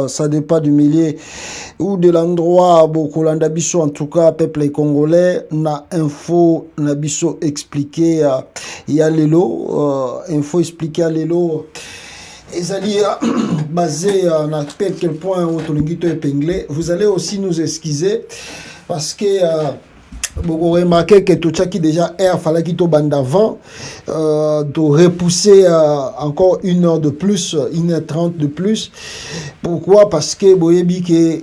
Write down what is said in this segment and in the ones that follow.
Ça dépend du milieu ou de l'endroit. Beaucoup d'ambition, en tout cas, peuple congolais, na info, nabiso expliqué, il y a l'élo, info expliqué à l'élo. Et ça dit, basé à quel point autolingito épinglé, vous allez aussi nous excuser parce que vous remarquez que tout ça qui déjà air fallait qu'il bande avant de repousser encore 1 heure de plus, 1h30 de plus. Pourquoi? Parce que vous voyez que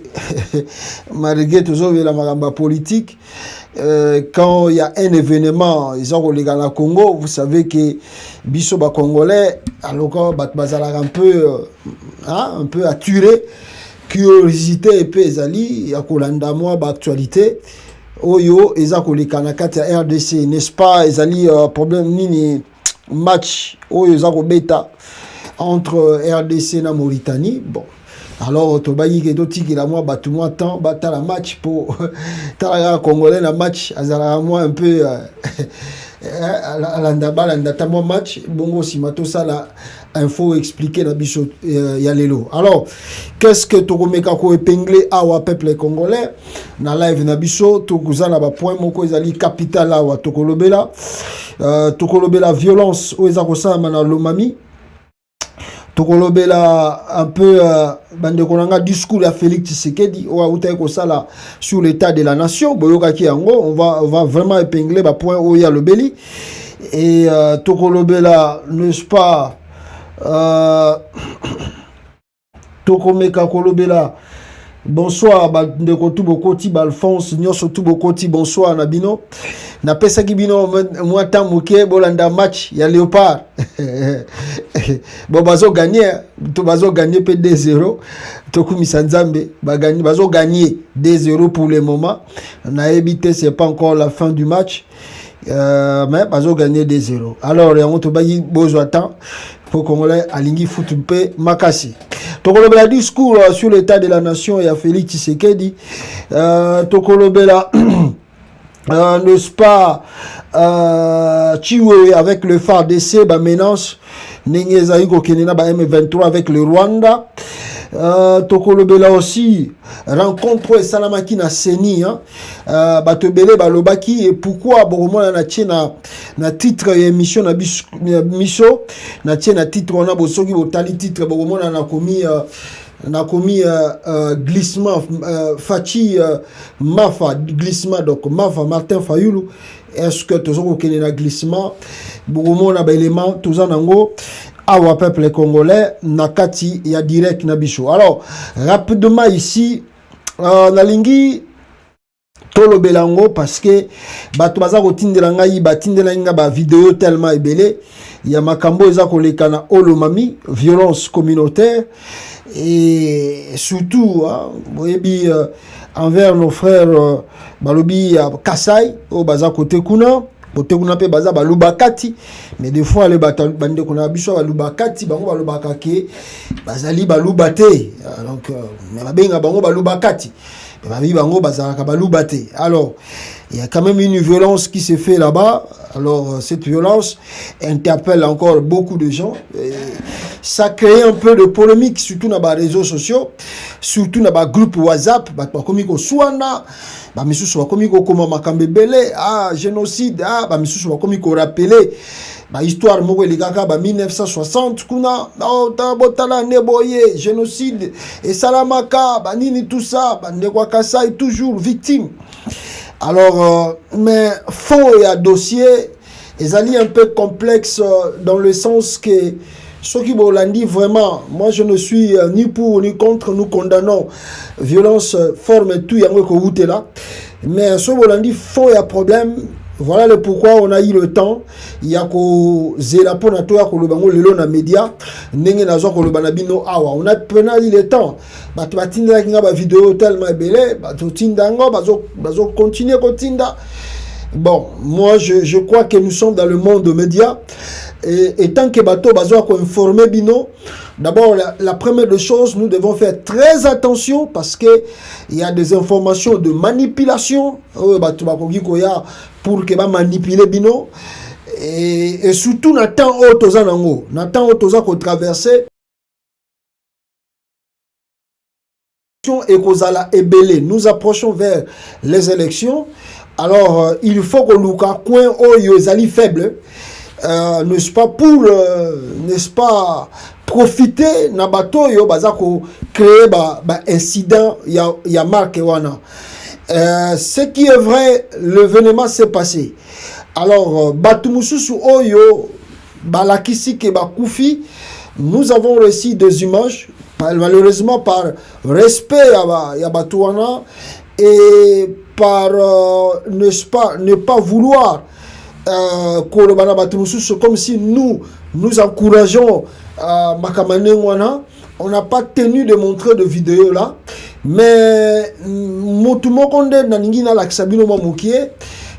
malgré toujours la maramba politique, quand il y a un événement, ils ont les gars Congo, vous savez que biso ba congolais, alors un peu attiré, curiosité et puis ezali ya kolanda moi ba actualité. Oyo ezako le kanakati ya RDC, n'est-ce pas? Ezali problème nini match oyo ezako beta entre RDC na Mauritanie. Bon, alors tobayi ke tiki la moi batu moi temps bata la match pour tala congolais na match azala moi un peu alanda moi match bongo simato ça la info expliquer na biso ya lelo. Alors qu'est-ce que tokomeka ko épingler awa peuple congolais na live na biso tokuza na ba point moko ezali capital awa tokolobela violence o ezako sama na Lomami. Tokolobela un peu bande konanga discours à Félix Tshisekedi ou autaye ko sala sur l'état de la nation boyoka ki yango on va vraiment épingler ba point où il y a le Beli et tokolobela n'est-ce pas tokomeka kolobela bonsoir bandeko tout bokoti Alphonse nyonso tout bokoti bonsoir na bino na pesa ki bino moi tant moké bolanda match ya Léopard bon bazo gagner pe 2-0 tokumisa nzambe bazo gagner 2-0 pour le moment na évité c'est pas encore la fin du match mais bazo gagner 2-0 alors on to bayi besoin temps pour Congolais alingi foot pe makasi. Tokolobela discours sur l'état de la nation et à Félix Tshisekedi. Tokolobela n'est-ce pas Chiwe avec le phare d'essai ba menace Nengezaï Kokenena ba M23 avec le Rwanda. Tokolobela aussi rencontre Salamaki na Seni batobele balobaki et pourquoi boromona na tiena na titre émission na miso na tiena titre on a bosoki botali titre boromona na komi glissement Fachi Mafa glissement donc Mafa Martin Fayulu. Est-ce que toujours aucun na glissement boromona ba élément tout ça nango awa peuple congolais nakati ya direct na biso. Alors rapidement ici nalingi tolo belango parce que bato baza kotindela ngai batindela nga ba vidéo tellement ebele ya makambo eza kolekana Lomami violence communautaire et surtout boyebi envers nos frères balobi Kasai o baza côté kuna pe baza balubakati mais des fois les bande kona biso balubakati bango balubaka ke bazali balubate donc mais babenga bango balubakati mais babi bango bazalaka balubate. Alors il y a quand même une violence qui se fait là-bas. Alors cette violence interpelle encore beaucoup de gens et ça crée un peu de polémique surtout dans les réseaux sociaux, surtout dans les groupes WhatsApp comme ko suana ba misusu ba komi ko koma makambe belé génocide ba misusu ba komi ko rappeler ba histoire moko elikaka ba 1960 kuna ta botala neboye génocide et salamaka ba nini tout ça ba ndekwa Kasai toujours victime. Alors mais fond et à dossier ezali un peu complexe dans le sens que ce qui bolandi vraiment, moi je ne suis ni pour ni contre, nous condamnons violence forme tout yango ko là. Mais ce bolandi fond et à problème. Voilà le pourquoi on a eu le temps. Il y a ko zela pona to ya ko lobango lelo na média ndenge nazo ko lobana bino awa. On a pris le temps. Bato batinda kinga ba vidéo tellement belé, bato tindango bazo continuer ko tinda. Bon, moi je crois que nous sommes dans le monde de médias. Et tant que bateau bazo ko informer bino, d'abord la première des choses, nous devons faire très attention parce que il y a des informations de manipulation bato bakoki koya pour que ba manipuler bino et surtout na temps otoza nango, na temps otoza ko traverser et kozala ebele. Nous approchons vers les élections. Alors, il faut que Luka coin oyo ezali faible, n'est-ce pas, pour, n'est-ce pas, profiter na bato yo bazako créer incident ya marque wana. Ce qui est vrai, l'événement s'est passé. Alors, bato mususu oyo balakisi ke bakufi, nous avons reçu des images, malheureusement par respect à Batouana et par n'est-ce pas, ne pas vouloir comme si nous encourageons Makamanengwana. On n'a pas tenu de montrer de vidéo là, mais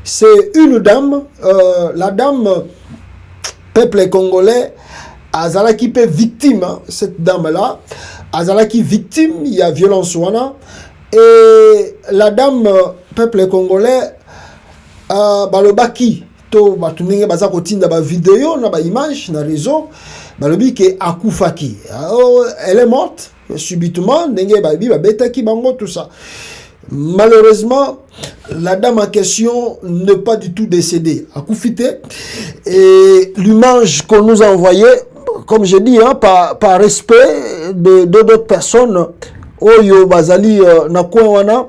c'est une dame, la dame peuple congolais Azalaki peut victime, cette dame-là, Azalaki victime, il y a violence wana, et la dame, peuple congolais, balobaki, to batunenge bazako tinda ba vidéo, na ba image, na réseau, balobi ke akufaki. Elle est morte, subitement, nenge babi, babetaki bango, tout ça. Malheureusement, la dame en question n'est pas du tout décédée, akufite, et l'image qu'on nous a envoyée, comme je dis, hein, par respect de d'autres personnes, Oyo Bazali Nakouana,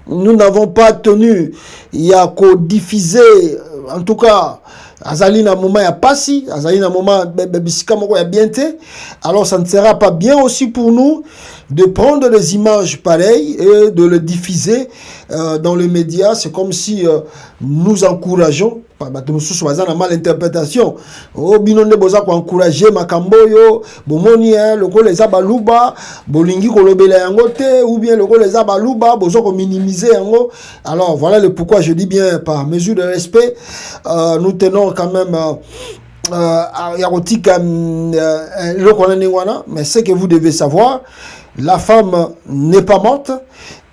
nous n'avons pas tenu, il y a qu'au diffuser, en tout cas, Azali na moment ya passi, Azali na moment bisika moko ya bienté, alors ça ne sera pas bien aussi pour nous de prendre des images pareilles et de les diffuser dans les médias. C'est comme si nous encourageons, mal interprétation, binonde boza ko encourager makamboyo, bomoni loko les abaluba, bolingi kolobela yango te, ou bien loko les abaluba, bozo ko minimiser yango. Alors voilà le pourquoi je dis bien par mesure de respect, nous tenons quand même mais ce que vous devez savoir, la femme n'est pas morte.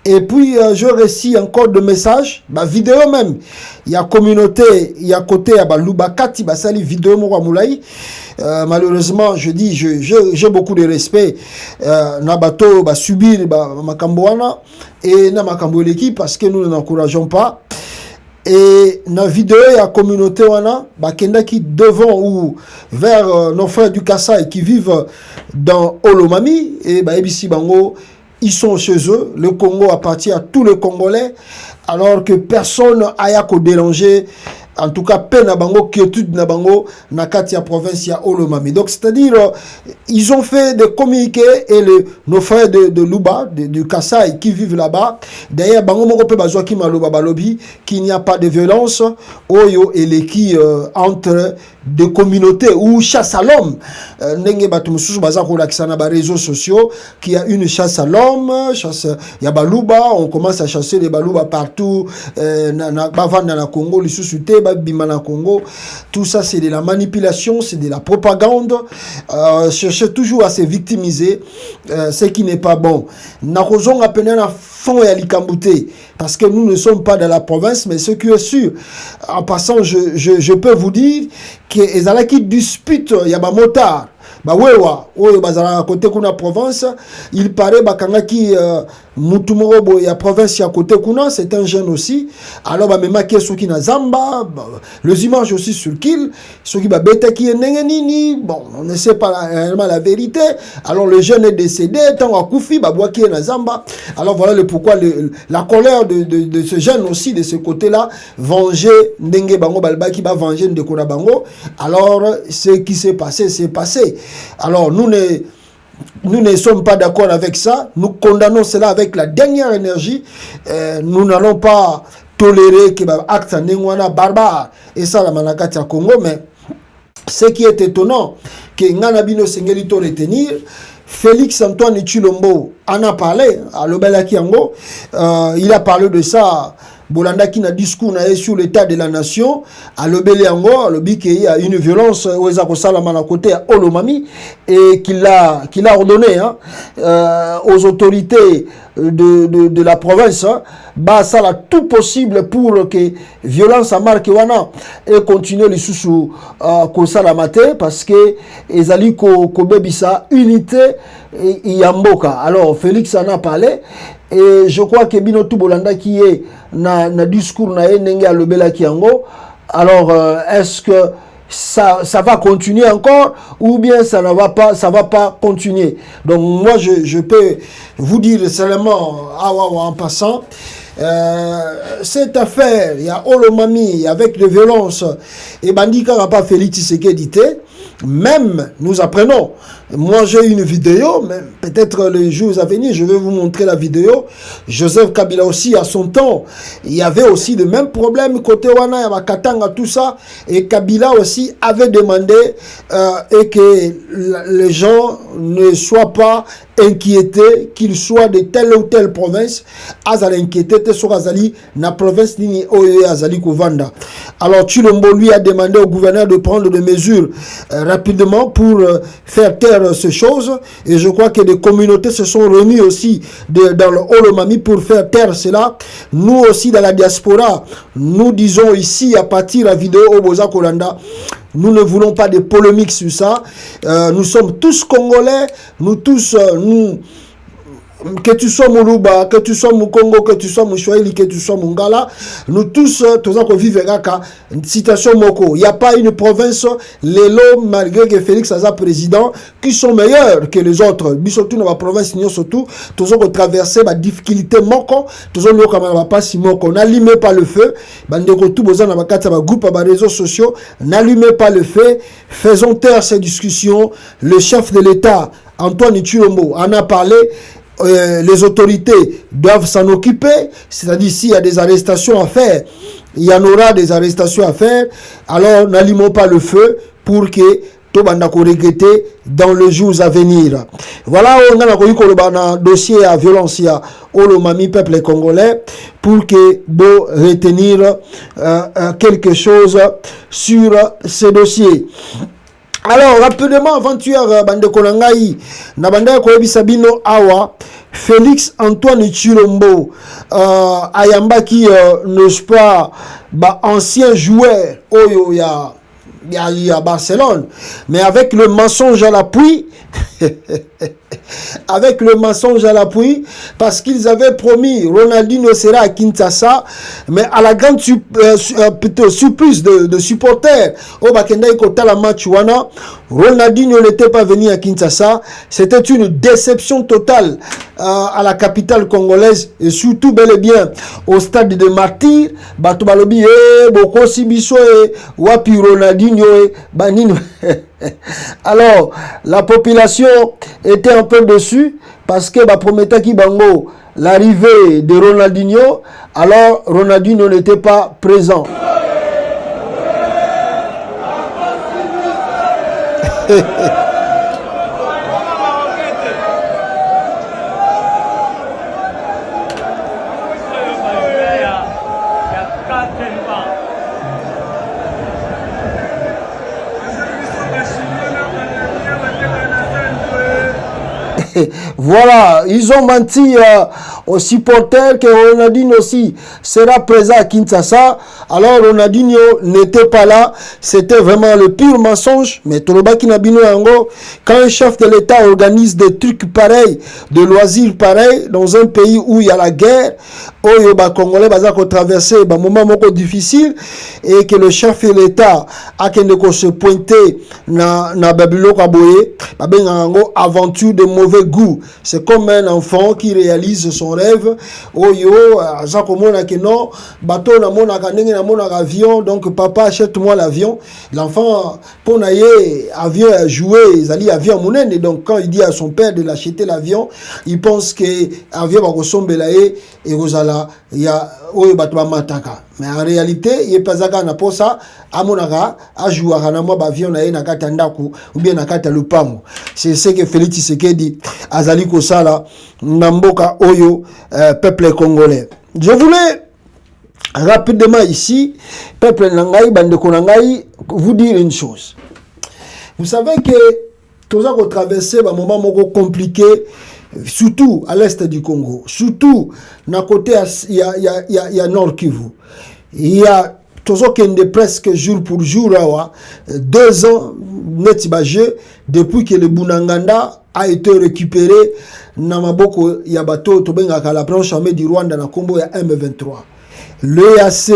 Et puis je récite encore de messages, vidéo même. Il y a communauté, il y a côté à Baluba Kati Basali vidéo mo moulai. Malheureusement, je dis j'ai beaucoup de respect nabato ba subir makamboana et na makambo l'équipe parce que nous n'encourageons pas. Et dans la vidéo, il y a la communauté qui devant ou vers nos frères du Kassai qui vivent dans Olomami et Ebisi Bango, ils sont chez eux. Le Congo appartient à tous les Congolais, alors que personne n'a qu'à déranger. En tout cas, peine à Bango, quiétude na Bango, na Katia province ya Olomami. Donc, c'est-à-dire, ils ont fait des communiqués et nos frères de Luba, du Kassai, qui vivent là-bas. D'ailleurs, Bango Moko pe bazwa ki maloba balobi, qu'il n'y a pas de violence, oyo et les qui entre des communautés ou chasse à l'homme. Nenge batumususu bazako lakisana ba réseaux sociaux, qui a une chasse à l'homme, chasse ya baluba, on commence à chasser les baluba partout, na bavanda na Congo, l'isusuté, Bimana Congo, tout ça c'est de la manipulation, c'est de la propagande, chercher toujours à se victimiser, ce qui n'est pas bon. Nakozong appelé à fond et à l'ikambouté, parce que nous ne sommes pas dans la province, mais ce qui est sûr, en passant, je peux vous dire que les ala qui disputent, il y a des motards. Wewa oyo bazala côté kuna province, il paraît bakangaki mutumorobo ya province ya côté kuna, c'est un jeune aussi. Alors même qui na zamba, les images aussi sur kill, ceux qui beta qui nini, bon, on ne sait pas réellement la vérité. Alors le jeune est décédé, tant à Koufi babwa qui na zamba. Alors voilà le pourquoi la colère de ce jeune aussi de ce côté-là, venger ndenge bango balba qui va venger ndekona bango. Alors ce qui s'est passé, c'est passé. Alors, nous ne sommes pas d'accord avec ça. Nous condamnons cela avec la dernière énergie. Nous n'allons pas tolérer que acte nengwana barbare et ça la manakati à Congo. Mais ce qui est étonnant, que Nganabino Sengelito retenir, Félix Antoine Chilombo en a parlé à l'Obelaki Ango. Il a parlé de ça. Bolanda qui n'a discours sur l'état de la nation, à l'obélé ango, à l'obé qu'il y a une violence aux à côté à Olomami et qu'il a ordonné aux autorités de la province, ça la tout possible pour que violence à marque wana et continuer les sous salamate parce que ezali ko bebisa unité Yamboka. Alors Félix en a parlé et je crois que Bino Tubolanda qui est na discours na Nenge Alobela Kiango. Alors est-ce que ça va continuer encore ou bien ça ne va pas continuer? Donc moi je peux vous dire seulement en passant, cette affaire, il y a Olomami avec les violences et Bandika n'a pas Félix Tshisekedi. Même nous apprenons, moi j'ai une vidéo, mais peut-être les jours à venir je vais vous montrer la vidéo. Joseph Kabila aussi à son temps, il y avait aussi le même problème côté Wana, Katanga, tout ça, et Kabila aussi avait demandé et que les gens ne soient pas inquiétés qu'ils soient de telle ou telle province. Azali inquiété sur Azali na province ni Oye Azali Kovanda. Alors Chilombo lui a demandé au gouverneur de prendre des mesures rapidement pour faire taire ces choses, et je crois que des communautés se sont réunies aussi dans le Olomami pour faire taire cela. Nous aussi dans la diaspora, nous disons ici à partir de la vidéo Oboza Kolanda, nous ne voulons pas de polémiques sur ça. Nous sommes tous Congolais, nous tous, que tu sois Moulouba, que tu sois Moukongo, que tu sois Mouchouaili, que tu sois Mungala, nous tous, tous en vivre une situation moko. Il n'y a pas une province, les lots, malgré que Félix Aza président, qui sont meilleurs que les autres. Surtout dans la province, surtout, tous ont traversé la difficulté moko, tous ont pas si moko. N'allumez pas le feu. Bandeko tout besoin dans ma groupe, à réseaux sociaux. N'allumez pas le feu. Faisons taire ces discussions. Le chef de l'État, Antoine Tshilombo, en a parlé. Les autorités doivent s'en occuper, c'est-à-dire s'il y a des arrestations à faire, il y en aura des arrestations à faire. Alors n'allumons pas le feu pour que tout banda ko regretter dans les jours à venir. Voilà, on a un dossier à violence à Olomami peuple congolais pour que vous retenir quelque chose sur ce dossier. Alors, rapidement, avant-hier, bande Konangai, na bande Koyebi Sabino Awa, Félix Antoine Tshilombo, Ayamba qui, n'est-ce pas, ancien joueur, Oyo, il y a Barcelone, mais avec le mensonge à l'appui, avec le mensonge à l'appui, parce qu'ils avaient promis Ronaldinho sera à Kinshasa, mais à la grande surprise de supporters au Bakenda Kota la match wana, Ronaldinho n'était pas venu à Kinshasa. C'était une déception totale à la capitale congolaise et surtout bel et bien au stade de Martyrs. Batubalobi Boko Sibiso et Wapi Ronaldinho et Banino. Alors, la population était un peu dessus parce que promettait qui bango l'arrivée de Ronaldinho. Alors, Ronaldinho n'était pas présent. Voilà, ils ont menti aux supporters que Ronaldinho aussi sera présent à Kinshasa. Alors Ronaldinho n'était pas là. C'était vraiment le pire mensonge. Mais Tolobaki Nabino Yango, quand un chef de l'État organise des trucs pareils, de loisirs pareils, dans un pays où il y a la guerre, où les Congolais vont traverser un moment difficile, et que le chef de l'État a se pointer na Babylone Kaboye, aventure de mauvais goût. C'est comme un enfant qui réalise son rêve. Avion, donc papa achète-moi l'avion. L'enfant, pour naïe avion à jouer, ils allaient avion monnaie. Et donc quand il dit à son père de l'acheter l'avion, il pense que avion va ressembler là et Rosala, il y a mataka. Mais en réalité, il est pas ça na pour ça. Amonaka a joué à moi avion na na katandaku ou bien na katalupango. C'est ce que Félix Tshisekedi azali kosala namboka oyo peuple congolais. Je voulais rapidement ici, peuple Nangaï, bande Konangaï, vous dire une chose. Vous savez que tout ça qu'on traversé un moment compliqué, surtout à l'est du Congo, surtout d'un côté il y a Nord Kivu, il y a tozokende presque jour pour jour awa 2 ans neti baje depuis que le Bunaganda a été récupéré na maboko ya bato tobengaka la branche armée du Rwanda na kombo ya M23. L'EAC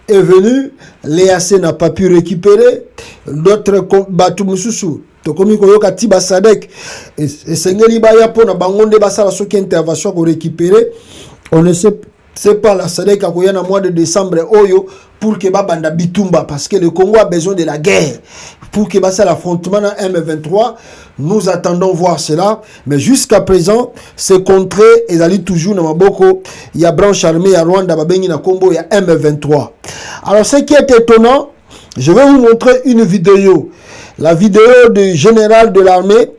est venu, l'EAC n'a pas pu récupérer d'autres bato mususu tokomi koyoka tiba Sadek et sengeli baya pona bangonde basala soki intervention ko récupérer. On ne sait pas la Sadek a koya na mois de décembre oyo pour que babanda bitumba parce que le Congo a besoin de la guerre pour que basa l'affrontement na M23. Nous attendons voir cela, mais jusqu'à présent ces contrées ezali toujours na maboko ya branche armée ya Rwanda babengi na kombo ya M23. Alors ce qui est étonnant, je vais vous montrer une vidéo, la vidéo du général de l'armée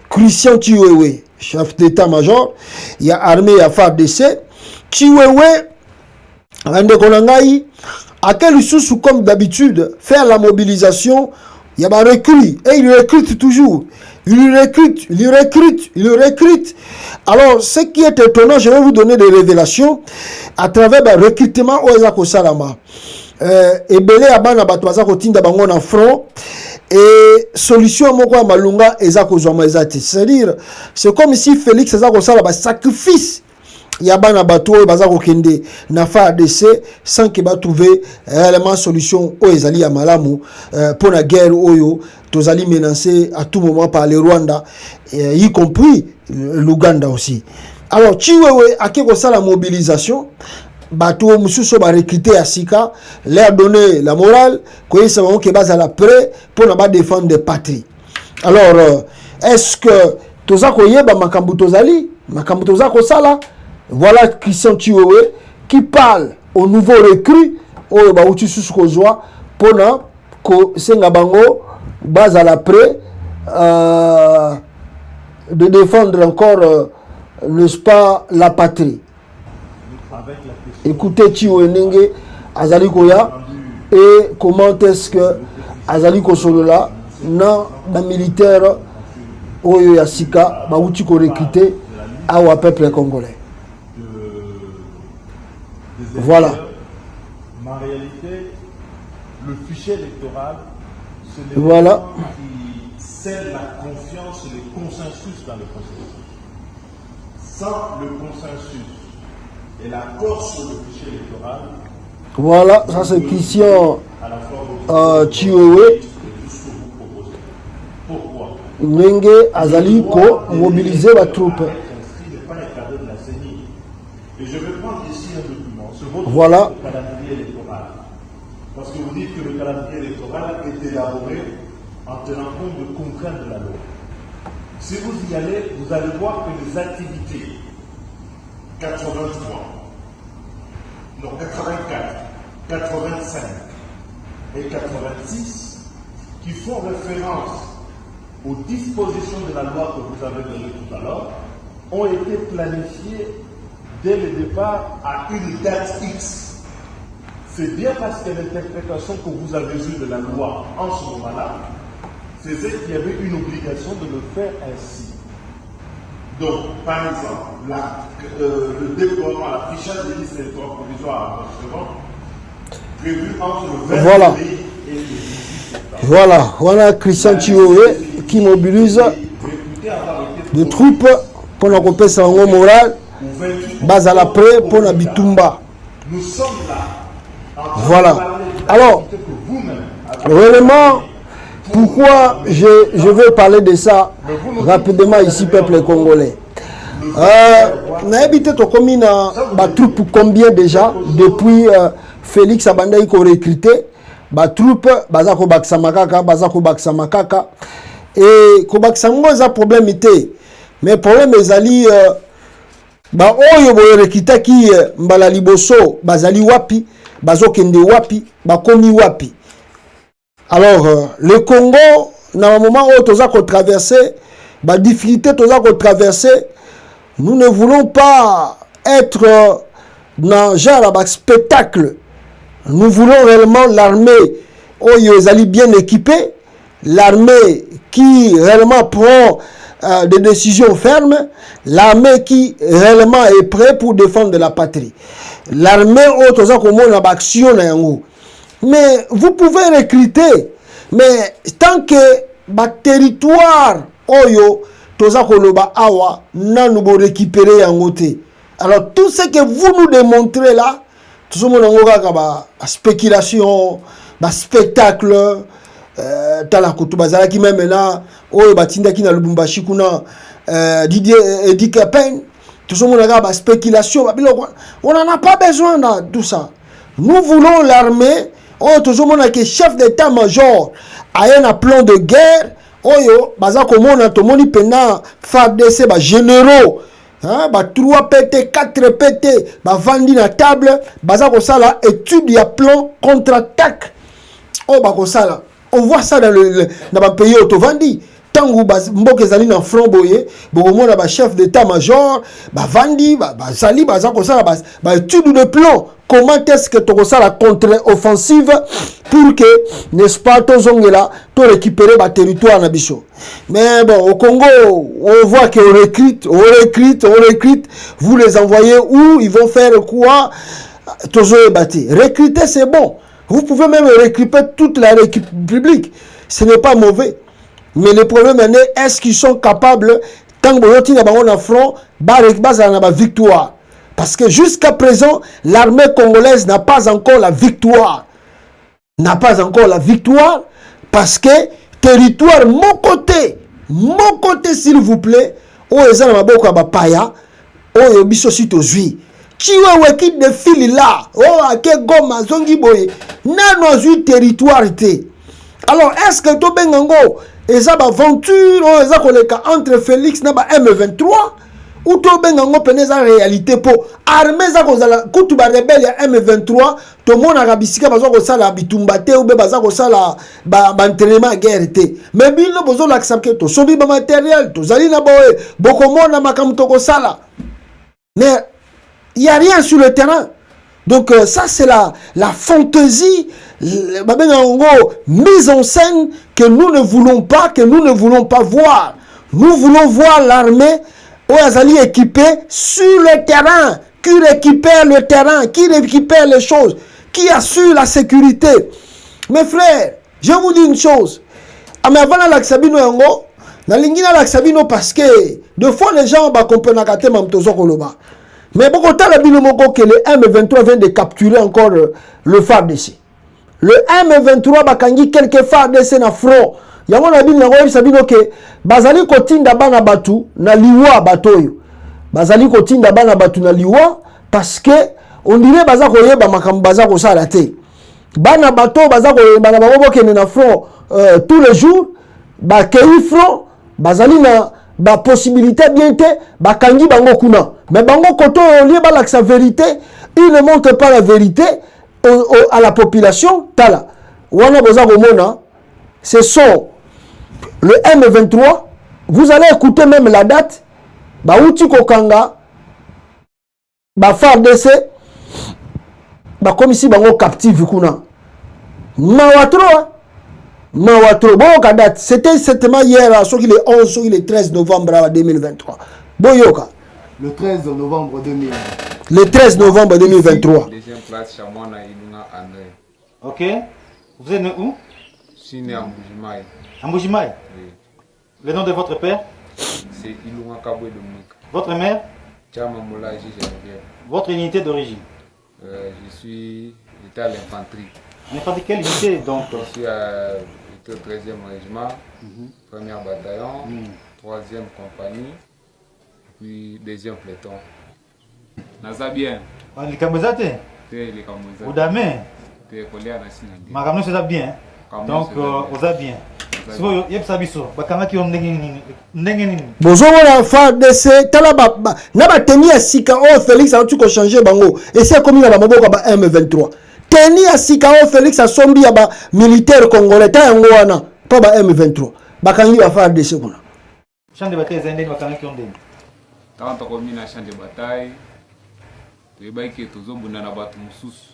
Christian Chiwewe, chef d'état-major ya armée ya FARDC. Chiwewe rende konangai à quel sous comme d'habitude faire la mobilisation, il y a un recrue et il recrute toujours. Il recrute. Alors, ce qui est étonnant, je vais vous donner des révélations à travers le recrutement au Ezako Salama. Et belé abana batwaza kotinda bango na front et solution moko ya malunga Ezako Zoma Ezati. C'est-à-dire, c'est comme si Félix Ezako Salama sacrifice Yabana bato bazako kende na FARDC sans que ba trouver réellement solution au ezali ya malamu pour la guerre oyo tozali menacé à tout moment par le Rwanda y compris l'Ouganda aussi. Alors Chiwewe akeko ça la mobilisation bato mususu ba recruter à Sika leur donner la morale ko yesa bango ke bazala prêt pour na ba défendre des patries. Alors est-ce que tozako yeba makambu tozali makambu tozako sala. Voilà Christian Chiwewe qui parle au nouveau recrue au Bauchi Susukozwa pour que Sengabango base à l'après de défendre encore n'est-ce pas la patrie. Écoutez Chiwewe Nenge Azali Koya et comment est-ce que Azali Kosolola na militaire Oyo Yasika Bauchi ko recruter au peuple congolais. Voilà. Mais en réalité, le fichier électoral, ce n'est voilà. pas qui scelle la confiance et le consensus dans le processus. Sans le consensus et l'accord sur le fichier électoral, voilà, ça c'est Christian Chiwewe. Pourquoi? Nenge Azali ko mobiliser la troupe. Et je vais prendre ici un document sur votre voilà. calendrier électoral. Parce que vous dites que le calendrier électoral est élaboré en tenant compte de contraintes de la loi. Si vous y allez, vous allez voir que les activités 83, non 84, 85 et 86 qui font référence aux dispositions de la loi que vous avez données tout à l'heure ont été planifiées dès le départ à une date X. C'est bien parce que l'interprétation que vous avez eue de la loi en ce moment-là faisait qu'il y avait une obligation de le faire ainsi. Donc, par exemple, le déploiement, l'affichage des listes électorales provisoires prévu entre le 20 voilà. février et le 18 septembre. Voilà, voilà Christian Chiwewe qui mobilise des troupes pour la compétition morale. Bazala prêt pour la bitumba. Nous sommes là. Voilà. Alors, réellement, pourquoi je veux parler de ça rapidement ici, peuple congolais. N'a habité ton commune à troupe combien déjà depuis Félix Abanda ko recruté ba troupe bazako baksa makaka et ko baksa ngo za problème ité mais problème ezali ba oyo boye rekita ki mbala liboso bazali wapi bazokende wapi bakomi wapi. Alors le Congo na moment où toza ko traverser ba difficulté toza ko traverser, nous ne voulons pas être dans genre un spectacle. Nous voulons réellement l'armée oyo ezali bien équipée, l'armée qui réellement prend des décisions fermes, l'armée qui réellement est prête pour défendre la patrie. L'armée oyo toza komona ba action na yango Mais vous pouvez recruter. Mais tant que le territoire, oyo, toza koloba awa, nanu bo récupérer en côté. Alors tout ce que vous nous démontrez là, tout ce monde a spéculation, spectacle, tala kutu bazala qui même là, oyo batinda ki na Lubumbashi kuna Didier Eddie Capen, tout ce monde a spéculation, on n'en a pas besoin de tout ça. Nous voulons l'armée. Oh, tout le monde est chef d'état-major a un plan de guerre. Oh yo, baza komona to moni pena FARDC ba généraux, hein, ba 3 PT, 4 PT, ba vandi na table, baza ko sala étude ya plan contre-attaque. Oh ba ko sala. On voit ça dans le pays auto vandi. Tangu mboke zali na front boye, bokomona ba chef d'état-major, ba vandi, ba sali baza ko sala ba étude de plan. Comment est-ce que tu as la contre-offensive pour que, n'est-ce pas, tu as récupéré le territoire na biso. Mais bon, au Congo, on voit qu'on recrute, vous les envoyez où, ils vont faire quoi, recruter, c'est bon. Vous pouvez même recruter toute la République. Ce n'est pas mauvais. Mais le problème est, est-ce qu'ils sont capables, tant que vous avez un front, de victoire. Parce que jusqu'à présent, l'armée congolaise n'a pas encore la victoire. N'a pas encore la victoire parce que territoire, mon côté s'il vous plaît, oh les gens maboko ba paya, oh yobiso sito zui. Chiwe weki de fili là, oh ake goma zongi boye, nano zui territoire te. Alors est-ce que to bengango eza ba aventure, oh eza koleka entre Félix na ba M23? Ou to bengango peneza réalité po armée za kozala kutu ba rebelle ya M23 to mona kabisika bazo ko sala bitumba te ou be baza ko sala ba entraînement guerre te mais bino bozo l'accepter to sobi ba matériel to zali na boye boko mona makamto ko sala mais il y a rien sur le terrain. Donc ça c'est la fantaisie ba bengango mise en scène que nous ne voulons pas voir. Nous voulons voir l'armée Ouazali équipé sur le terrain, qui récupère le terrain, qui récupère les choses, qui assure la sécurité. Mes frères, je vous dis une chose. Mais avant l'aksabino yango, na lingina l'aksabino parce que deux fois les gens comprennent kate mamtozo koloba. Mais beaucoup de temps que le M23 vient de capturer encore le FARDC. Le M23 bakangi quelques FARDC na front. Yango na bino ngo sabino ke bazali kotinda bana batu na liwa batoyo. Bazali kotinda bana batu na liwa parce que on dirait baza koyeba makambo baza ko sala te. Bana bato baza koyeba na bango kene na front tous les jours ba kei front bazali na ba possibilité bien te bakangi bango kuna. Mais bango koto lié ba la vérité, il ne montre pas la vérité à la population tala. Wana boza komona ce sont le M23, vous allez écouter même la date, Baouti Kokanga, FARDC, comme ici, bango captif, Mawatro, bon, date, c'était certainement hier, soit il est 11, soit il est 13 novembre 2023. Boyoka. Le 13 novembre 2023. Le 13 novembre 2023. Deuxième place, Chamona Ilunga André. Ok. Vous êtes né où? Je suis né à Mbujimaï. À Mbujimaï? Oui. Le nom de votre père? C'est Ilunga Kabwe de Mouk. Votre mère? Tchama Moulaji Geneviève. Votre unité d'origine? J'étais à l'infanterie. N'importe quelle unité donc? J'étais au 13e régiment, 1er bataillon, 3e compagnie, puis 2e peloton. Naza bien. Les Kamozate? Les Kamozate. Vous damez? Les collègues à la Sina. Ma ramené c'est bien. Donc, vous avez bien. Bonjour la FARDC tala na ba teni asika o Félix a tu ko changer bango et c'est comme il a maboko ba M23 teni asika o Félix a sombi ya ba militaire congolais ta yango wana pa ba M23 bakangi ba FARDC kuna champ de bataille zende bakangi kondeni tant to komi na champ de bataille to ebaiki tozo bunda na batu mususu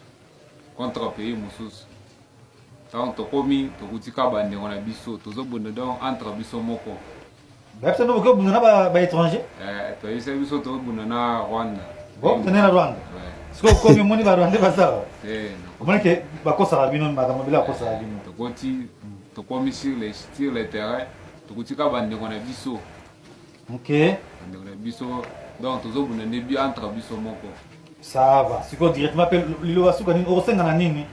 contre pays mususu. Tant que commis, tu as bande on a biso, tu as bonne donc entre biso moko. Bah ça nous que vous n'avez pas étranger. Tu as biso tu bonne na Rwanda. Bon, tu es na Rwanda. Parce que comme moni ba rwanda ba ça. Non. Comment que ba ko sarabino makambo bila ko sarabino. To komi sur les terrains, to kutika bande kona biso. OK. Bande kona biso. Donc tozo bunene bi entre biso moko. Ça va. Si ko directement appelle lilo asuka ni o senga na nini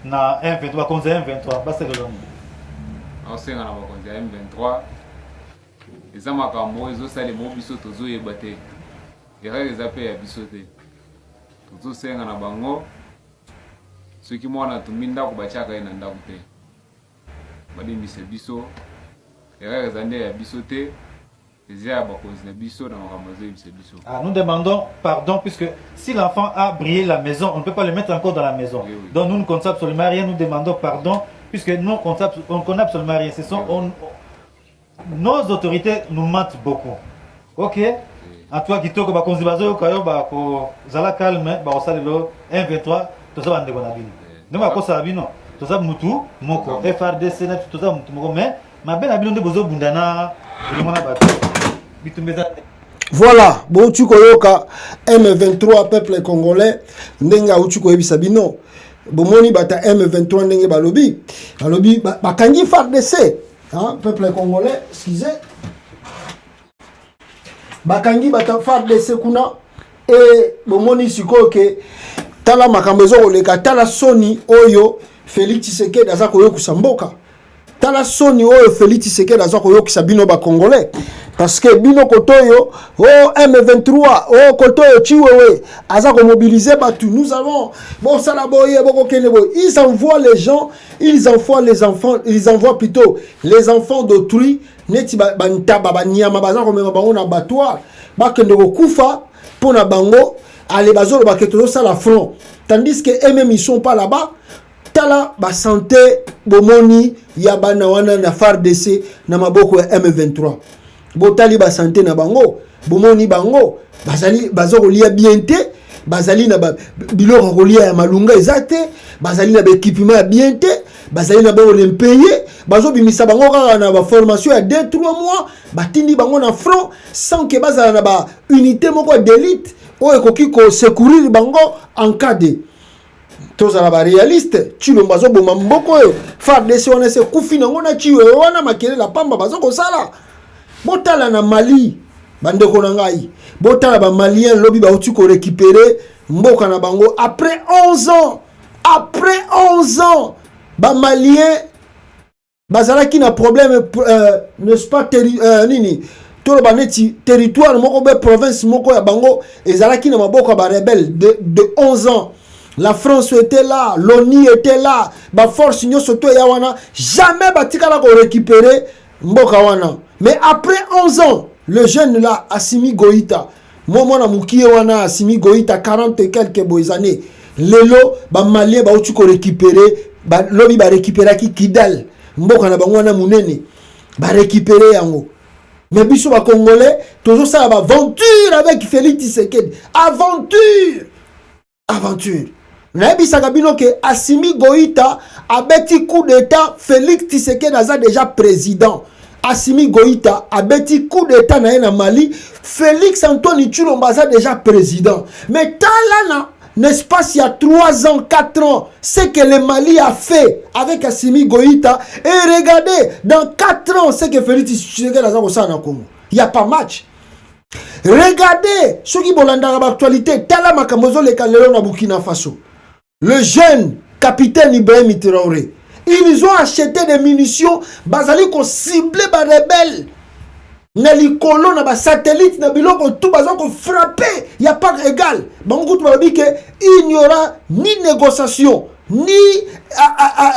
na M23 konza M23 ba se lolo. On senga na ba konza M23. Eza makambo ezo sale mo biso tozo yebate. Erreur ezape ya biso te. Tozo senga na bango. Soki mwana tuminda ko bachaka ina ndaku te. Badimbise biso. Erreur ezande ya biso te. Ah, nous demandons pardon puisque si l'enfant a brillé la maison, on ne peut pas le mettre encore dans la maison. Oui, oui. Donc nous ne comptons absolument rien, nous demandons pardon puisque nous on ne connaît absolument rien. Ce sont, nos autorités nous mentent beaucoup. Ok? En tout cas, qui toque, on zala calme, on sale le 1-23, tout ça va ndebonabino. Donc à quoi ça va non? Tout ça mutu, moko, FRDC, tout ça mutu moko, mais ma belle abino de bozo bundana, voilà, bon tu koyoka M23 peuple congolais ndenga uchu ko yebisa bino. Bomoni bata M23 ndenge balobi. Balobi bakangi FARDC, hein, peuple congolais, excusez. Bakangi bata FARDC kuna et bomoni siko ke tala makambezo oleka tala soni oyo Félix Tshisekedi aza koyo kusamboka. Tala soni oyo Félix Tshisekedi aza koyo kusabino ba congolais. Parce que bino kotoyo, oh M23, oh kotoyo chiwewe, azako mobiliser batu. Nous avons, bon salaboye, bon kenebo. Ils envoient les gens, ils envoient les enfants, ils envoient plutôt les enfants d'autrui. Neti banta babanyama bazako mema bango na batwa, bakende ko kufa pona bango, ale bazolo baketo ça la front. Tandis que eux-mêmes ils sont pas là-bas. Tala ba santé bomoni ya bana wana na FARDC na maboko ya M23. Botali ba santé na bango, bomoni bango, bazali bazoko lia bien te, bazali na biloko kolia ya malunga ezate, bazali na équipement ya bien te, bazali na ba olempeye, bazo bimisa bango kaka na ba formation ya 2-3 mois, batindi bango na front sans que bazala na ba unité moko d'élite o ekoki ko secourir bango en cas de tozala ba réaliste chilo bazo boma mboko yo FARDC on ese kufina ngona chiwe wana makele la pamba bazo ko sala. Botala na Mali, bandeko na ngai. Botala ba Malien lobi ba uti ko récupérer mboka na bango après 11 ans. Après 11 ans, ba Malien bazalaki na problème n'est-ce pas nini to ba neti territoire moko be province moko ya bango ezalaki na maboko ba rebelle de 11 ans. La France était là, l'ONU était là, ba force nyo soto ya wana jamais batikala ko récupérer mboka wana. Mais après 11 ans, le jeune là, Assimi Goïta, moi, na mukie wana Assimi Goïta, 40 et quelques années, lelo, ba malien, ba utu ko récupérer, ba lobi ba récupérer ki Kidal, mboka na bango wana munene, ba récupérer yango. Mais biso ba Congolais, toujours ça ba aventure avec Félix Tshisekedi, aventure. Na bisaka bino ke Assimi Goïta a beti coup d'état, Félix Tshisekedi aza déjà président. Assimi Goïta a bêti coup d'état na Mali, Félix Antoine Tshilombo a déjà président. Mais talana, n'est-ce pas, il y a 3 ans, 4 ans, ce que le Mali a fait avec Assimi Goïta, et regardez, dans 4 ans, ce que Félix Tshisekedi a fait au Congo. Il n'y a pas match. Regardez, ceux qui ont l'actualité, tala makamozo le kalelo na Burkina Faso. Le jeune capitaine Ibrahim Traoré. Ils ont acheté des munitions, bazali ko ciblé ba rebelle. Na likolo na ba satellite na biloko tout bazali ko frapper, il y a pas égal. Bango tout ba dit que il n'y aura ni négociation, ni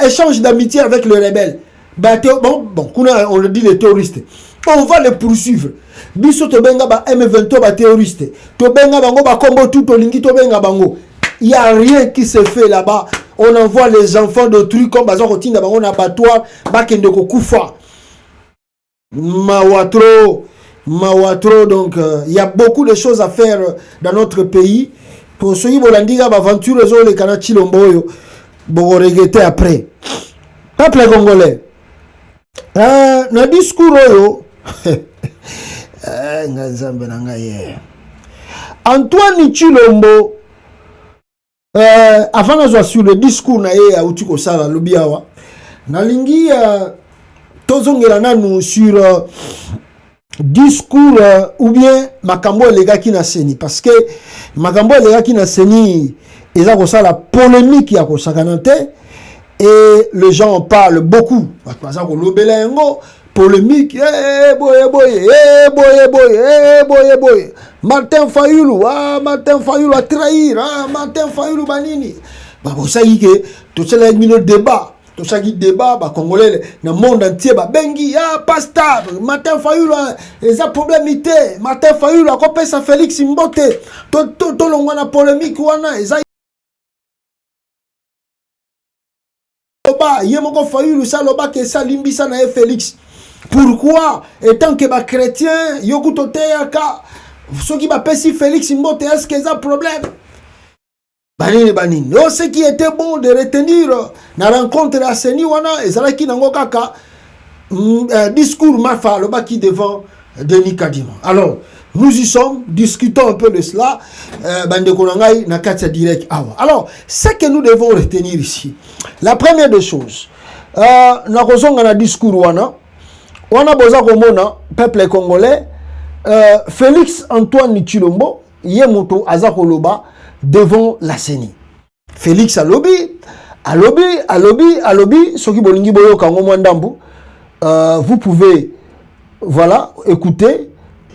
échange d'amitié avec les rebelles. Bon, on le dit les terroristes. On va les poursuivre. Biso to benga ba M23 ba terroriste. To benga bango ba kombo tout to lingi to benga bango. Il n'y a rien qui se fait là-bas. On envoie les enfants d'autrui comme bazan routine dans un abattoir, bakende kokufa. Mawatro, donc il y a beaucoup de choses à faire dans notre pays. Pour ceux qui veulent aventure les canards Chilomboyo, bon regretter après. Peuple congolais. Na discours yo. Antoine Chilombo avant nazwa sur le discours na ye auti kosala lobi awa nalingi tozongela nanu sur discours ou bien makambo elegaki na seni parce que makambo elegaki na seni eza kosala polémique ya kosakana te et les gens en parlent beaucoup parce que kolobela yango polémique boye Martin Fayulu a trahir Martin Fayulu banini ba bosaki ke to sala mino débat to saki débat ba congolais na monde entier ba bengi pasta Martin Fayulu eza problème te Martin Fayulu akopesa Félix Mbote to longwa na polémique wana eza Yemoko Fayulu saloba ke salimbisa na Félix. Pourquoi? Étant que ba chrétien yokutote yaka ceux qui ba pesi Félix Mbote est-ce qu'il y a un problème? Banini. Ce qui était bon de retenir na rencontre à Seni wana ezalaki nango kaka discours mafa le baki devant Denis Kadima. Alors nous y sommes, discutons un peu de cela. Bandekonangai na katia direct awa. Alors, ce que nous devons retenir ici, la première des choses, na kozonga na discours wana boza komona peuple congolais, Félix Antoine Tshilombo, yemoto azakoloba devant la CENI. Félix alobi, soki bolingi boyo kango mwandambu, vous pouvez, voilà, écouter.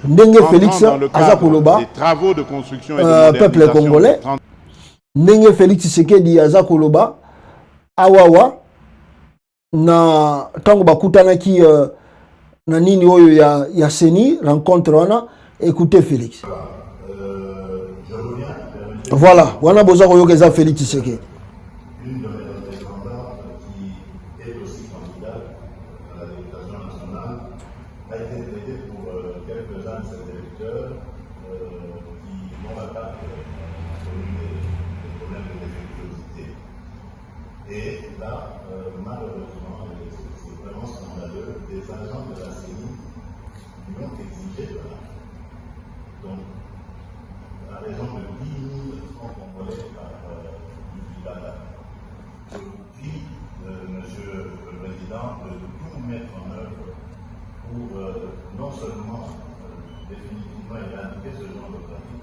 Ndenge Félix Azakoloba, les travaux de construction et de peuple congolais. Ndenge Félix Tshisekedi Azakoloba, awawa na tango bakutana ki na nini oyo ya Seni rencontre wana, écoutez Félix. Voilà, wana boza koyo keza Félix Tshisekedi. Et là, malheureusement, c'est vraiment scandaleux, des agents de la CENI lui ont exigé de l'argent. Donc, à raison de 10 000 francs congolais par Lubibada. Je vous prie, Monsieur le Président, de tout mettre en œuvre pour non seulement définitivement éradiquer ce genre de pratique,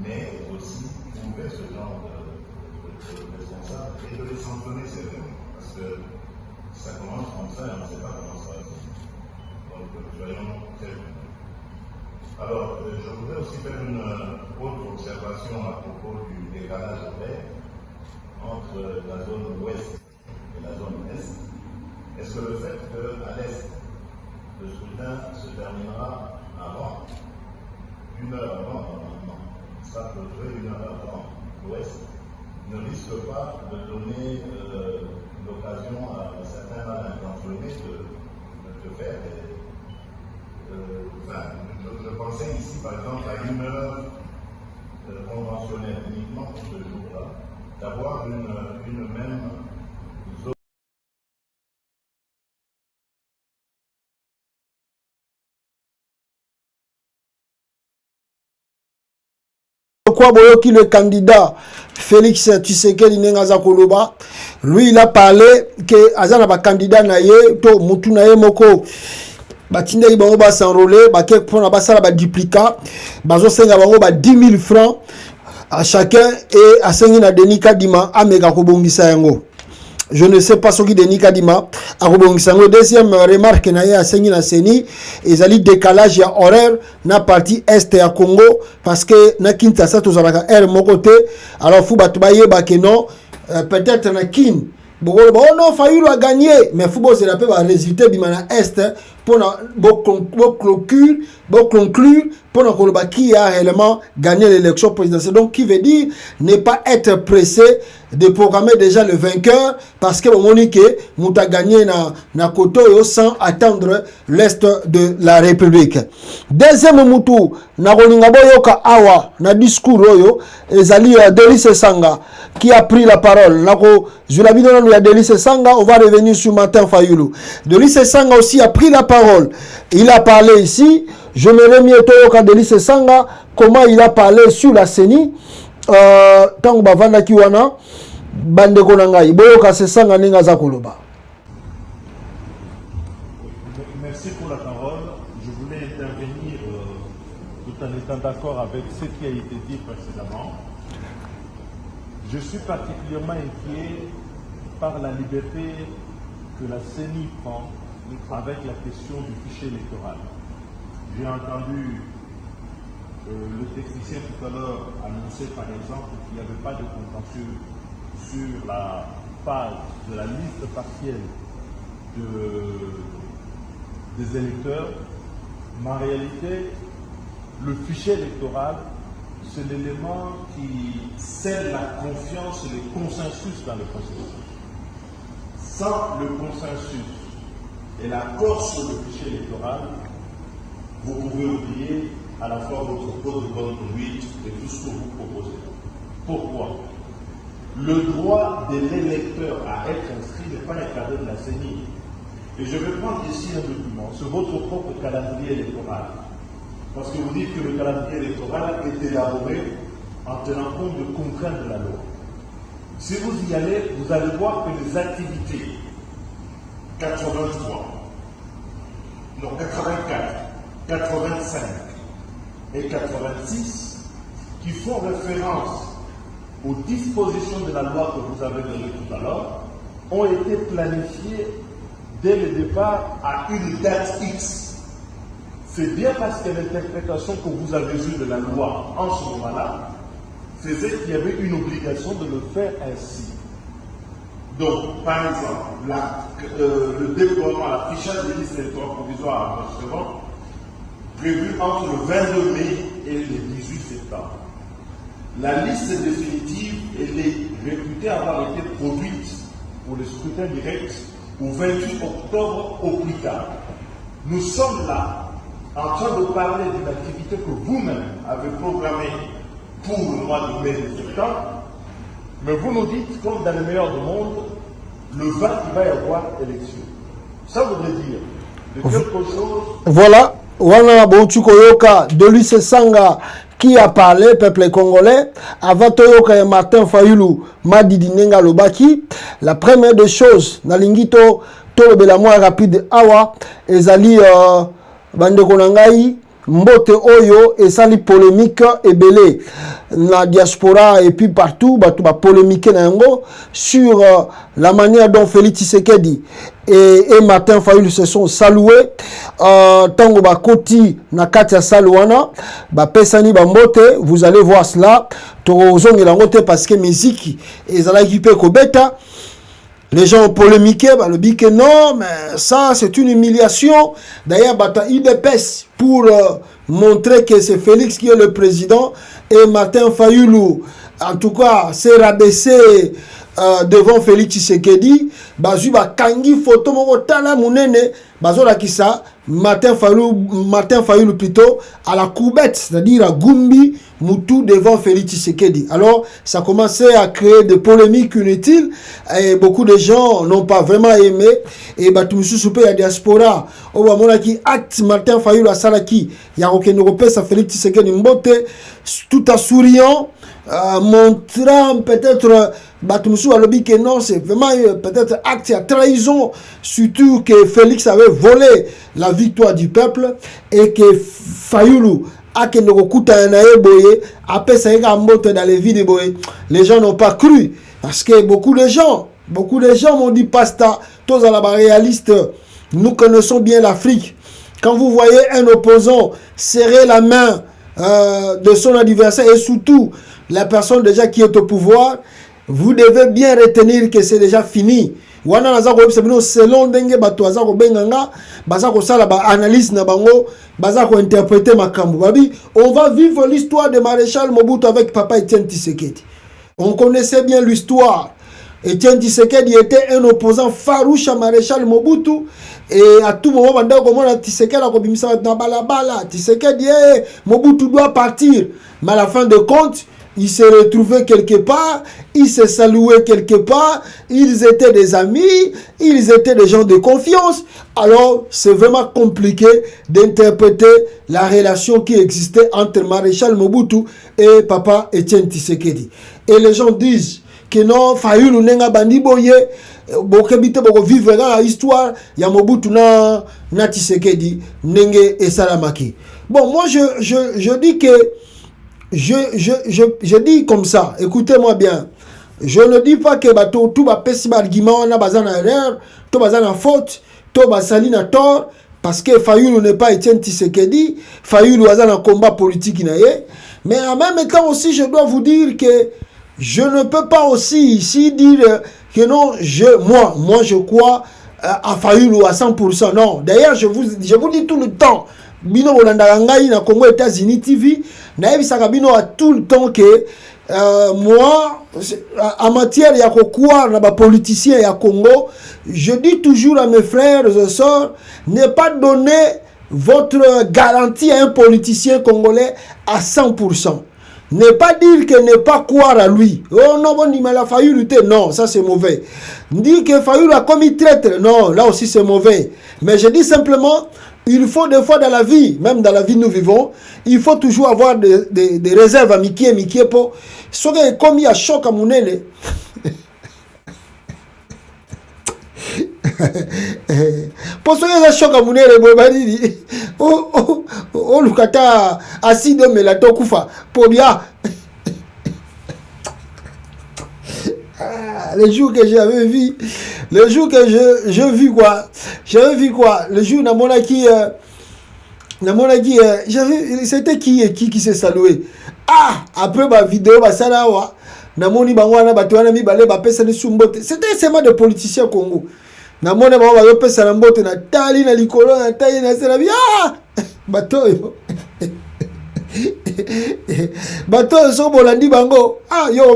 mais aussi trouver ce genre de responsable et de les sanctionner sévèrement. Parce que ça commence comme ça et on ne sait pas comment ça va finir. Donc, soyons très prudents. Alors, je voudrais aussi faire une autre observation à propos du décalage horaire entre la zone ouest et la zone est. Est-ce que le fait qu'à l'est, le scrutin se terminera avant, 1 heure avant, normalement, ça peut jouer 1 heure avant l'ouest, ne risque pas de donner l'occasion à certains mal intentionnés de faire je pensais ici par exemple à 1 heure conventionnelle uniquement pour ce jour-là, d'avoir une même zone. Pourquoi Boyoki le candidat Félix Tshisekedi Nengaza Koloba, lui il a parlé que Azana ba candidat na ye to mutu na ye moko batinde ibango ba s'enrôler ba ke pona ba sala ba duplicat bazo senga bango ba 10 000 francs à chacun et à sengi na Denis Kadima amega kobongisa yango. Je ne sais pas ce qui Denis Kadima a rebongisa yango. Deuxième remarque na ye à sengi na Seni ezali décalage ya horaire na partie est ya Congo parce que na Kinshasa tozalaka air moko te alors fu batu bayeba que non peut-être na Kin bon non Fayulu a gagné mais fu bo zela pe ba résultat bimana est pour conclure pour koloba qui a réellement gagné l'élection présidentielle. Donc qui veut dire ne pas être pressé de programmer déjà le vainqueur parce que Monique mouta gagné na koto sans attendre l'est de la République. Deuxième moutou na kolinga boyoka awa na discours oyo ezali Delis Sanga qui a pris la parole. Nako Zulabino ya Delis Sanga, on va revenir sur Martin Fayulu. Delis Sanga aussi a pris la parole. Il a parlé ici, je me remets au Delis Sanga comment il a parlé sur la CENI. tango bavandaki wana bandeko na ngai boyoka sesanga ndenge aza koloba. Merci pour la parole. Je voulais intervenir tout en étant d'accord avec ce qui a été dit précédemment. Je suis particulièrement inquiet par la liberté que la CENI prend avec la question du fichier électoral. J'ai entendu le technicien tout à l'heure annoncer par exemple qu'il n'y avait pas de contentieux sur la phase de la liste partielle des électeurs. Mais en réalité, le fichier électoral, c'est l'élément qui scelle la confiance et le consensus dans le processus. Sans le consensus et l'accord sur le fichier électoral, vous pouvez oublier à la fois votre code de bonne conduite et tout ce que vous proposez. Pourquoi? Le droit de l'électeur à être inscrit n'est pas encadré de la CENI. Et je vais prendre ici un document sur votre propre calendrier électoral. Parce que vous dites que le calendrier électoral est élaboré en tenant compte de contraintes de la loi. Si vous y allez, vous allez voir que les activités 83, non 84, 85 et 86 qui font référence aux dispositions de la loi que vous avez données tout à l'heure ont été planifiées dès le départ à une date X. C'est bien parce que l'interprétation que vous avez eue de la loi en ce moment-là faisait qu'il y avait une obligation de le faire ainsi. Donc, par exemple, le déploiement, l'affichage des listes électorales provisoires à enregistrement prévu entre le 22 mai et le 18 septembre. La liste définitive, elle est réputée avoir été produite pour le scrutin direct au 28 octobre au plus tard. Nous sommes là en train de parler d'une activité que vous-même avez programmée pour le mois de mai et de septembre, mais vous nous dites, comme dans le meilleur du monde, le 20, il va y avoir élection. Ça voudrait dire de quelque chose... Voilà, Wana Bonchukoyoka, de l'UC Sanga, qui a parlé, peuple congolais, avant Toyoka et Martin Fayulu, Madidi Nenga Lobaki. La première des choses, Nalingito, Tolobela moins rapide, Awa, Ezali, Bandeko Nangai, Mbote Oyo, et Sali polémique et belé. La diaspora et puis partout, bah, tout va polémiquer sur la manière dont Félix Tshisekedi et Martin Fayulu se sont salués. Tango ba koti na katia saluana, ba pesani ba mbote, vous allez voir cela. Torozong et la moté parce que musique et zalaki pe ko beta. Les gens ont polémiqué, bah, le bique non, mais ça c'est une humiliation. D'ailleurs, bata IDPS pour montrer que c'est Félix qui est le président et Martin Fayulu, en tout cas, s'est rabaissé devant Félix Tshisekedi. Bazu ba kangi photo moko tala munene, bazola kisa Martin Fayulu plutôt à la courbette, c'est-à-dire à Gumbi Moutou devant Félix Tshisekedi. Alors, ça commençait à créer des polémiques inutiles et beaucoup de gens n'ont pas vraiment aimé. Et Batumsu Soupé, la diaspora, Obamona qui acte Martin Fayulu à Salaki, Yaroken Europé, ça Félix Tshisekedi Mbote, tout en souriant, montrant peut-être Batumsu a lobby que non, c'est vraiment peut-être acte à trahison, surtout que Félix avait volé la victoire du peuple et que Fayulu dans les vies de Boye. Les gens n'ont pas cru parce que beaucoup de gens m'ont dit pasta, tous à la réaliste, nous connaissons bien l'Afrique. Quand vous voyez un opposant serrer la main de son adversaire et surtout la personne déjà qui est au pouvoir, vous devez bien retenir que c'est déjà fini. Wana nazako selon ndenge bato azako benganga bazako sala ba analyse na bango bazako interpréter makambo babi on va vivre l'histoire de Maréchal Mobutu avec papa Etienne Tshisekedi. On connaissait bien l'histoire. Etienne Tshisekedi était un opposant farouche à Maréchal Mobutu et à tout moment banda komona Tshisekedi akobimisa na balabala Tshisekedi Mobutu doit partir mais à la fin de compte ils se retrouvaient quelque part, ils se saluaient quelque part, ils étaient des amis, ils étaient des gens de confiance. Alors, c'est vraiment compliqué d'interpréter la relation qui existait entre Maréchal Mobutu et Papa Etienne Tshisekedi. Et les gens disent que non, Fayulu nenga bandi boye, bokebite boko vivre dans l'histoire, ya Mobutu na Tshisekedi, nenge et salamaki. Bon, moi je dis que je dis comme ça, écoutez-moi bien. Je ne dis pas que tout va passer argument, on a besoin d'erreur, tout va besoin de faute, tout va salir na tort, parce que Fayulu n'est pas Etienne Tshisekedi, Fayulu a un combat politique naie. Mais en même temps aussi, je dois vous dire que je ne peux pas aussi ici dire que non, moi je crois à Fayulu à 100%. Non, d'ailleurs, je vous dis tout le temps, Bino Olandarangai na Congo États-Unis TV, naebisaka bino à tout le temps que moi, en matière ya kokuwa na ba politiciens ya Congo, je dis toujours à mes frères et sœurs, ne pas donner votre garantie à un politicien congolais à 100%. Ne pas dire que ne pas croire à lui. Oh non, bon, il m'a fallu lutter. Non, ça c'est mauvais. Dire que Fayulu a commis traître. Non, là aussi c'est mauvais. Mais je dis simplement, il faut des fois dans la vie, même dans la vie nous vivons, il faut toujours avoir des réserves à Mikie pour ce qui est commis à choc à Mounene. Pour ce qui est à choc à Mounene, oh, Lukata, assis de Melato Koufa, pour bien. Le jour que j'avais vu, le jour que je vis quoi, j'avais vu quoi, le jour dans mon acquis, c'était qui s'est salué. Ah, après ma vidéo, ça là, namoni bangwana batwana mi balé ba pesa ni sumbote. C'était seulement des politiciens Congo. Namoni bangwa ba pesa na mbote na tali na likolo na tali na sera bi ah batoyo. Batoyo so bolandi bango. Ah yo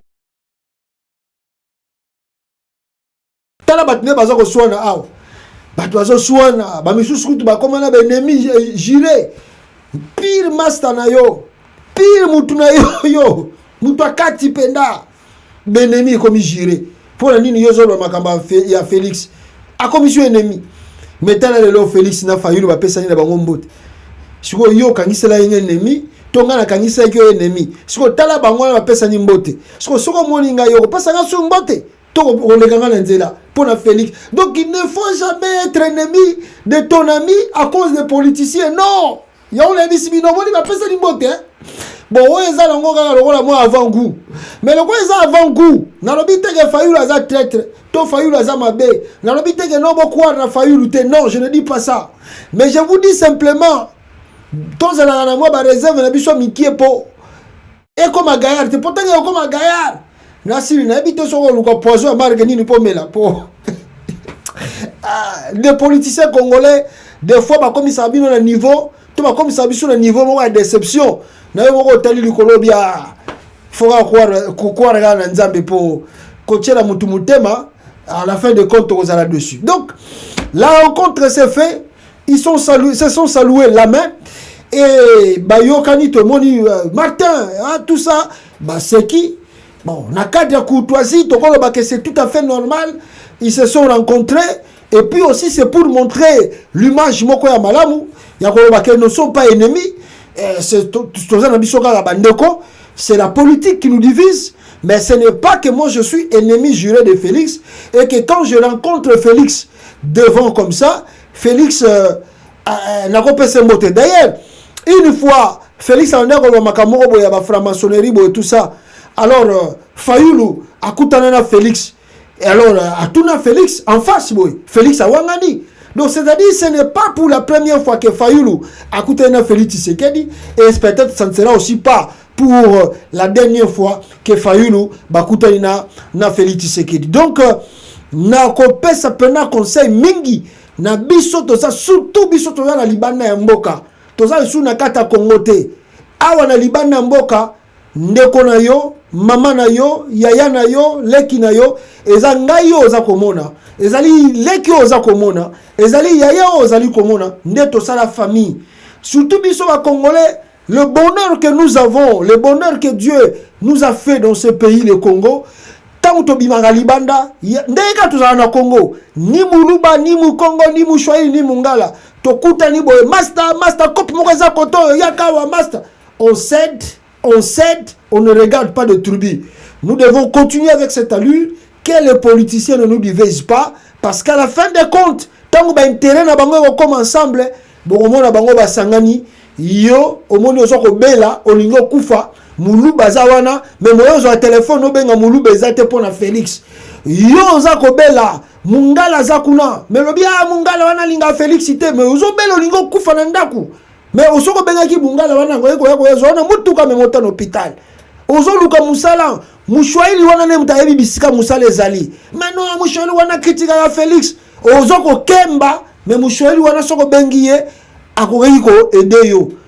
tala batne baza ko swana aw. Bato bazo swana ba misusu kutu ba komana ba ennemi juré. Pire master na yo. Pire mutu na yo. Mutu akati penda. Benemi komi juré. Pour la nini yozo lo makamba ya Félix. A commission ennemi. Metana lelo Félix na Fayulu ba pesa ni na bango mbote. Siko yo kangisela ennemi, tonga na kangisela yo ennemi. Siko tala bango ba pesa ni mbote. Siko moninga yo pesa nga su mbote. On les gagne dans nzela pour la Félix. Donc il ne faut jamais être ennemi de ton ami à cause des politiciens. Non. Il y a un ami si bino moni ba pesa ni mbote. Bon, on est là encore moi avant goût. Mais le quoi est avant goût. Na lobi te que Fayulu aza traître, to Fayulu aza mabe. Na lobi te que non beaucoup na Fayulu te. Non, je ne dis pas ça. Mais je vous dis simplement ton za na moi ba réserve na biso mikie po. Et comme à Gaillard, te pourtant comme à Gaillard. Na si na habite so ko poison marque ni po mela po. Les politiciens congolais des fois ba comme ça bino na niveau, to ba comme ça biso na niveau mo de déception. Na yo ko tali likolo bia foka croire na nzambe po kotiela mutu mutema à la fin de compte aux là dessus. Donc la rencontre s'est fait, ils se sont salués la main et ba yokani to moni Martin tout ça ba c'est qui bon na cadre de courtoisie to koloba que c'est tout à fait normal, ils se sont rencontrés et puis aussi c'est pour montrer l'image moko ya malamu ya koloba que ne sont pas ennemis. C'est la politique qui nous divise, mais ce n'est pas que moi je suis ennemi juré de Félix et que quand je rencontre Félix devant comme ça, Félix n'a pas pu se moter. D'ailleurs, une fois, Félix a dit qu'il y a franc-maçonnerie et tout ça. Alors, Fayulu a coutana Félix. Et alors, a tout Félix en face, Félix a wangani. Donc, c'est-à-dire, ce n'est pas pour la première fois que Fayulu a coûté un Félix Tshisekedi, et peut-être ça ne sera aussi pas pour la dernière fois que Fayulu a coûté un Félix Tshisekedi. Donc, na kopé ça peut na conseil mingi na biso to ça surtout biso to na libana ya mboka to ça sous na kata kongote awa na libana mboka ndeko na yo mama na yo yaya na yo leki na yo eza ngai yo za komona ezali leki yo za komona ezali yaya yo zali komona nde to ça la famille surtout biso ba congolais le bonheur que nous avons, le bonheur que Dieu nous a fait dans ce pays, le Congo, tant que bimanga libanda, ndeka tuzala na Congo, ni muluba, ni mukongo, ni mushwai, ni mungala, tokuta ni boye, master, kopi mokeza koto, yakawa, master. On cède, on ne regarde pas de tribu. Nous devons continuer avec cette allure, que les politiciens ne nous divisent pas, parce qu'à la fin des comptes, tant que intérêt na bango comme ensemble, bon na bango ba sangani, yo omoni osoko bela olingo kufa mulu bazawana mais moyo zo téléphone obenga mulu bezate pona Félix yo za ko bela mungala za kuna mais lobia mungala wana linga Félix ite mais ozo bela olingo kufa na ndaku mais osoko benga ki mungala wana ngoyeko zo na mutuka memota na hôpital ozo luka musala mushwaili wana ne mutayebi bisika musala ezali mais non mushwaili wana kritika ya Félix ozo ko kemba mais mushwaili wana soko bengiye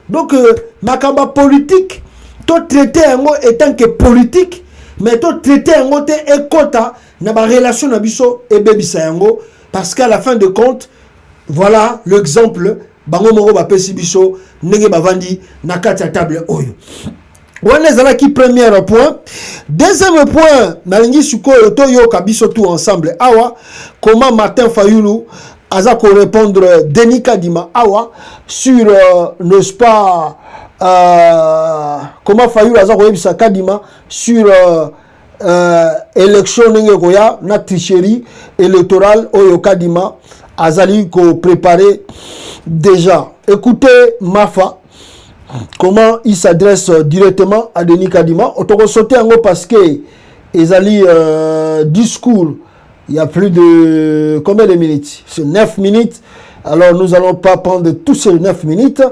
donc makamba politique to traiter yango étant que politique mais to traiter yango te ekota na ba relation na biso ebebisa yango parce qu'à la fin de compte voilà l'exemple bango moko ba pesi biso ndenge bavandi na kati ya table oyo wana ezalaki premier point. Deuxième point nalingi sikoyo to yoka biso tout ensemble awa comment Martin Fayulu Aza ko répondre Denis Kadima Awa sur n'est-ce pas comment Fayulu Aza ko yebisa Kadima sur élection ninge koya na tricherie électorale oyo Kadima azali ko préparer déjà. Écoutez Mafa comment il s'adresse directement à Denis Kadima. Otoko sauter en haut parce que ezali discours. Il y a plus de combien de minutes? C'est 9 minutes. Alors nous allons pas prendre tous ces 9 minutes.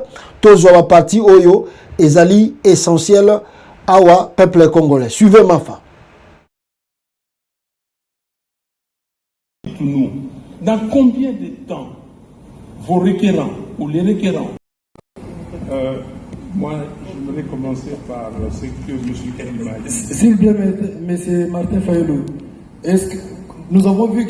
Tous la partie Oyo, Ezali essentiel Awa, peuple congolais. Suivez Mafa. Nous, dans combien de temps vos requérants ou les requérants moi, j'aimerais commencer par ce que M. Kadima a dit. S'il vous plaît, M. Martin Fayulu, est-ce que nous avons vu